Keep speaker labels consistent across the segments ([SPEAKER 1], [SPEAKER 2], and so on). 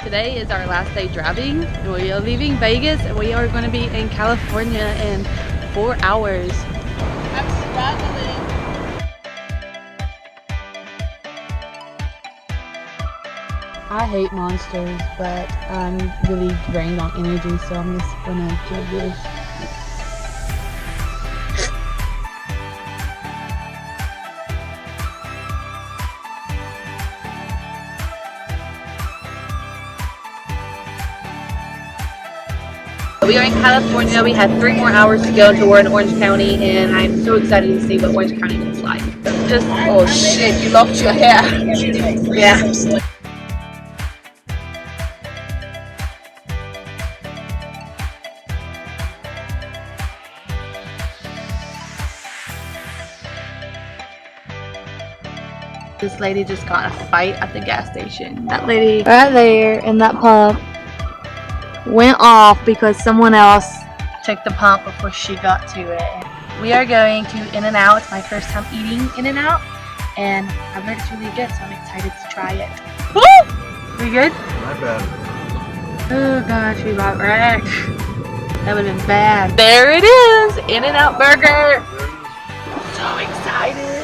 [SPEAKER 1] today is our last day driving. We are leaving Vegas and we are going to be in California in 4 hours. I'm struggling. I hate monsters, but I'm really drained on energy, so I'm just gonna do this. We are in California. We had 3 more hours to go until we're in Orange County, and I'm so excited to see what Orange County looks like. Just, oh shit, you lost your hair. Yeah. This lady just got in a fight at the gas station. That lady right there in that pump went off because someone else took the pump before she got to it. We are going to In-N-Out. It's my first time eating In-N-Out, and I've heard it's really good, so I'm excited to try it. Woo! We good?
[SPEAKER 2] Not bad.
[SPEAKER 1] Oh gosh, we got wrecked. That would have been bad. There it is! In-N-Out burger! So excited!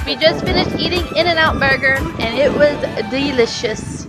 [SPEAKER 1] We just finished eating In-N-Out burger and it was delicious.